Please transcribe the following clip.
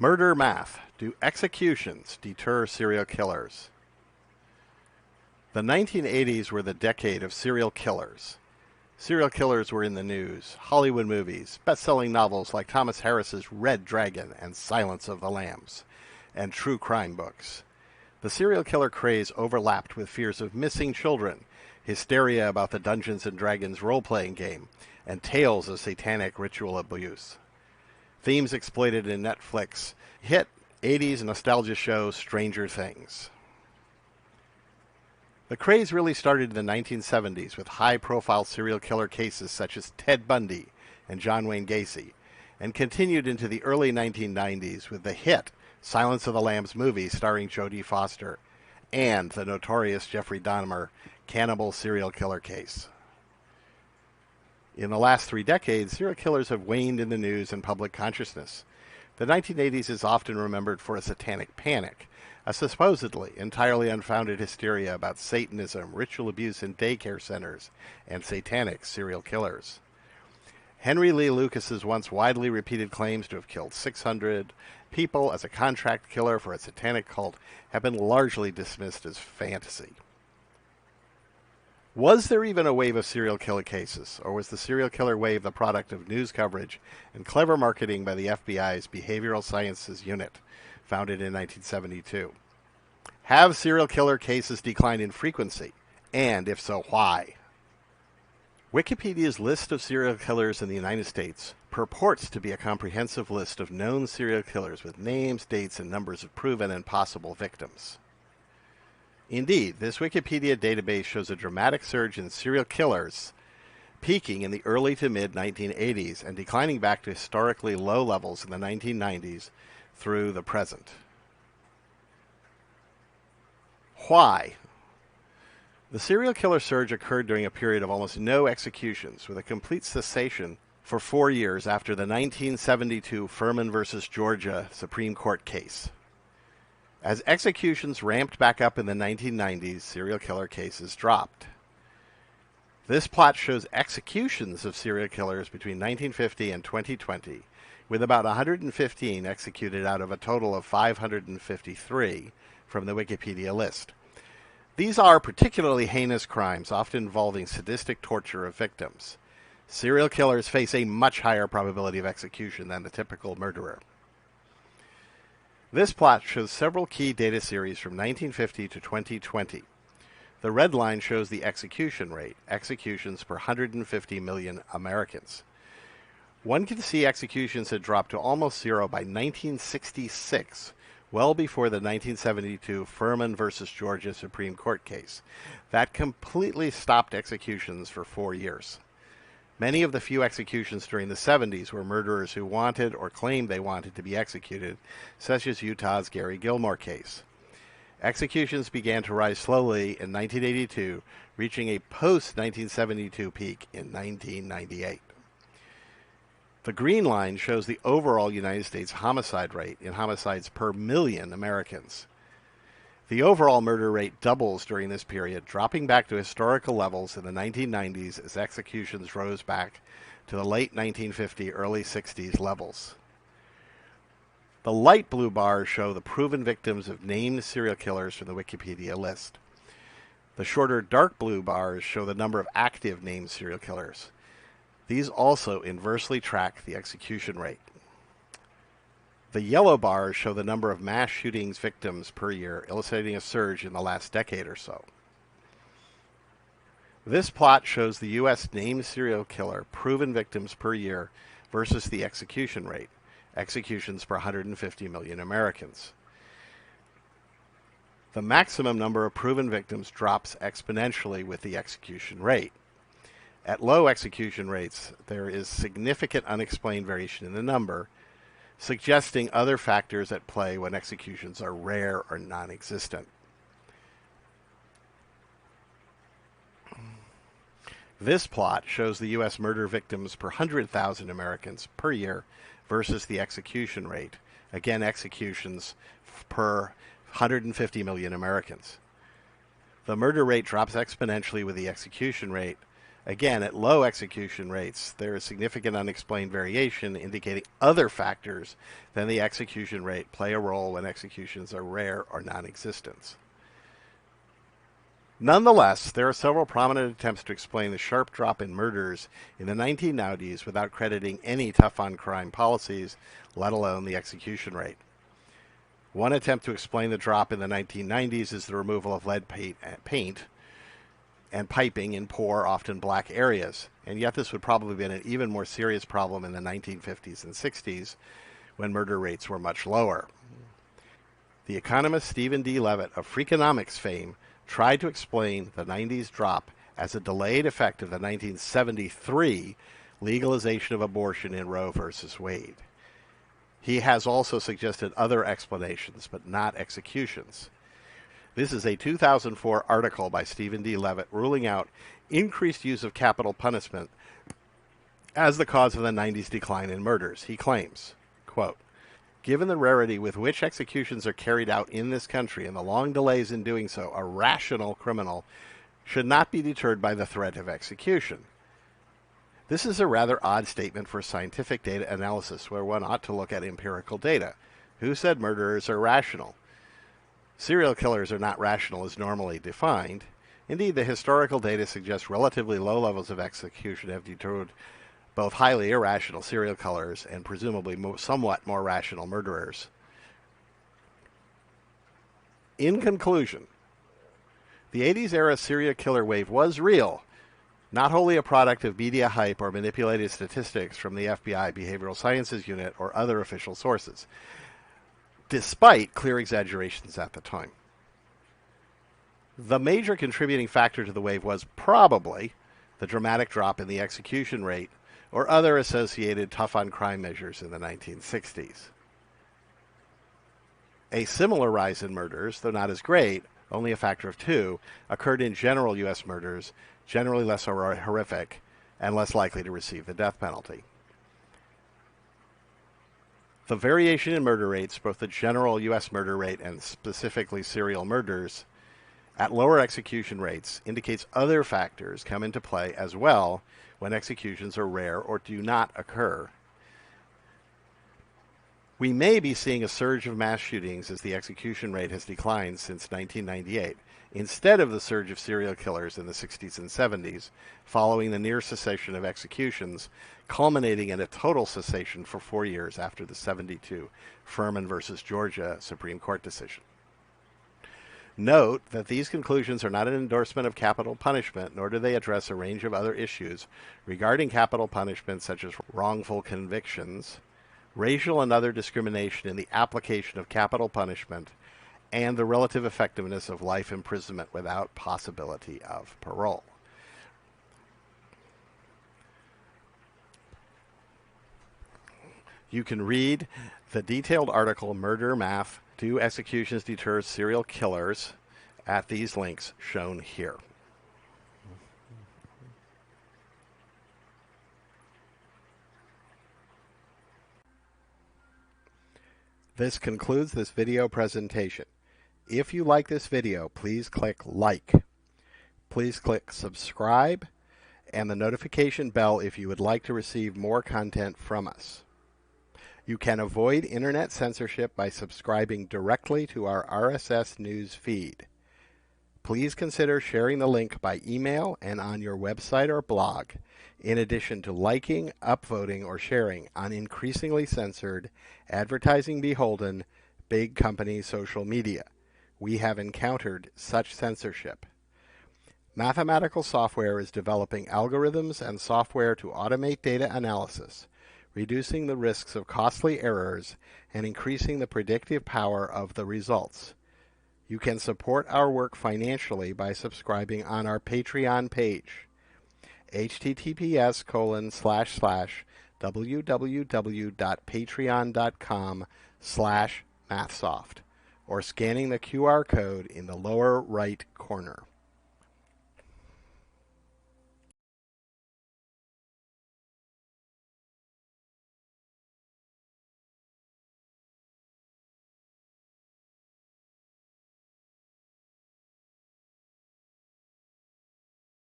Murder math. Do executions deter serial killers? The 1980s were the decade of serial killers. Serial killers were in the news, Hollywood movies, best-selling novels like Thomas Harris's Red Dragon and Silence of the Lambs, and true crime books. The serial killer craze overlapped with fears of missing children, hysteria about the Dungeons & Dragons role-playing game, and tales of satanic ritual abuse. Themes exploited in Netflix hit 80s nostalgia show Stranger Things. The craze really started in the 1970s with high-profile serial killer cases such as Ted Bundy and John Wayne Gacy, and continued into the early 1990s with the hit Silence of the Lambs movie starring Jodie Foster and the notorious Jeffrey Dahmer cannibal serial killer case. In the last 3 decades, serial killers have waned in the news and public consciousness. The 1980s is often remembered for a satanic panic, a supposedly entirely unfounded hysteria about Satanism, ritual abuse in daycare centers, and satanic serial killers. Henry Lee Lucas's once widely repeated claims to have killed 600 people as a contract killer for a satanic cult have been largely dismissed as fantasy. Was there even a wave of serial killer cases, or was the serial killer wave the product of news coverage and clever marketing by the FBI's Behavioral Sciences Unit, founded in 1972? Have serial killer cases declined in frequency, and if so, why? Wikipedia's list of serial killers in the United States purports to be a comprehensive list of known serial killers with names, dates, and numbers of proven and possible victims. Indeed, this Wikipedia database shows a dramatic surge in serial killers, peaking in the early to mid-1980s and declining back to historically low levels in the 1990s through the present. Why? The serial killer surge occurred during a period of almost no executions, with a complete cessation for 4 years after the 1972 Furman v. Georgia Supreme Court case. As executions ramped back up in the 1990s, serial killer cases dropped. This plot shows executions of serial killers between 1950 and 2020, with about 115 executed out of a total of 553 from the Wikipedia list. These are particularly heinous crimes, often involving sadistic torture of victims. Serial killers face a much higher probability of execution than the typical murderer. This plot shows several key data series from 1950 to 2020. The red line shows the execution rate, executions per 150 million Americans. One can see executions had dropped to almost zero by 1966, well before the 1972 Furman v. Georgia Supreme Court case. That completely stopped executions for 4 years. Many of the few executions during the 70s were murderers who wanted or claimed they wanted to be executed, such as Utah's Gary Gilmore case. Executions began to rise slowly in 1982, reaching a post-1972 peak in 1998. The green line shows the overall United States homicide rate in homicides per million Americans. The overall murder rate doubles during this period, dropping back to historical levels in the 1990s as executions rose back to the late 1950, early 60s levels. The light blue bars show the proven victims of named serial killers from the Wikipedia list. The shorter dark blue bars show the number of active named serial killers. These also inversely track the execution rate. The yellow bars show the number of mass shootings victims per year, illustrating a surge in the last decade or so. This plot shows the U.S. named serial killer proven victims per year versus the execution rate, executions per 150 million Americans. The maximum number of proven victims drops exponentially with the execution rate. At low execution rates, there is significant unexplained variation in the number, suggesting other factors at play when executions are rare or non-existent. This plot shows the U.S. murder victims per 100,000 Americans per year versus the execution rate. Again, executions per 150 million Americans. The murder rate drops exponentially with the execution rate, Again, at low execution rates, there is significant unexplained variation indicating other factors than the execution rate play a role when executions are rare or non-existent. Nonetheless, there are several prominent attempts to explain the sharp drop in murders in the 1990s without crediting any tough-on-crime policies, let alone the execution rate. One attempt to explain the drop in the 1990s is the removal of lead paint and piping in poor, often black areas, and yet this would probably have been an even more serious problem in the 1950s and 60s when murder rates were much lower. The economist Stephen D. Levitt of Freakonomics fame tried to explain the 90s drop as a delayed effect of the 1973 legalization of abortion in Roe v. Wade. He has also suggested other explanations, but not executions. This is a 2004 article by Stephen D. Levitt ruling out increased use of capital punishment as the cause of the 90s decline in murders. He claims, quote, "Given the rarity with which executions are carried out in this country and the long delays in doing so, a rational criminal should not be deterred by the threat of execution. This is a rather odd statement for scientific data analysis where one ought to look at empirical data. Who said murderers are rational? Serial killers are not rational as normally defined. Indeed, the historical data suggests relatively low levels of execution have deterred both highly irrational serial killers and presumably somewhat more rational murderers." In conclusion, the 80s era serial killer wave was real, not wholly a product of media hype or manipulated statistics from the FBI Behavioral Sciences Unit or other official sources, despite clear exaggerations at the time. The major contributing factor to the wave was probably the dramatic drop in the execution rate or other associated tough-on-crime measures in the 1960s. A similar rise in murders, though not as great, only a factor of 2, occurred in general U.S. murders, generally less horrific and less likely to receive the death penalty. The variation in murder rates, both the general U.S. murder rate and specifically serial murders, at lower execution rates indicates other factors come into play as well when executions are rare or do not occur. We may be seeing a surge of mass shootings as the execution rate has declined since 1998, instead of the surge of serial killers in the 60s and 70s, following the near cessation of executions, culminating in a total cessation for 4 years after the 72 Furman versus Georgia Supreme Court decision. Note that these conclusions are not an endorsement of capital punishment, nor do they address a range of other issues regarding capital punishment such as wrongful convictions, racial and other discrimination in the application of capital punishment, and the relative effectiveness of life imprisonment without possibility of parole. You can read the detailed article, Murder Math, Do Executions Deter Serial Killers, at these links shown here. This concludes this video presentation. If you like this video, please click like. Please click subscribe and the notification bell if you would like to receive more content from us. You can avoid internet censorship by subscribing directly to our RSS news feed. Please consider sharing the link by email and on your website or blog, in addition to liking, upvoting, or sharing on increasingly censored, advertising beholden, big company social media. We have encountered such censorship. Mathematical software is developing algorithms and software to automate data analysis, reducing the risks of costly errors and increasing the predictive power of the results. You can support our work financially by subscribing on our Patreon page, https://www.patreon.com/mathsoft, or scanning the QR code in the lower right corner.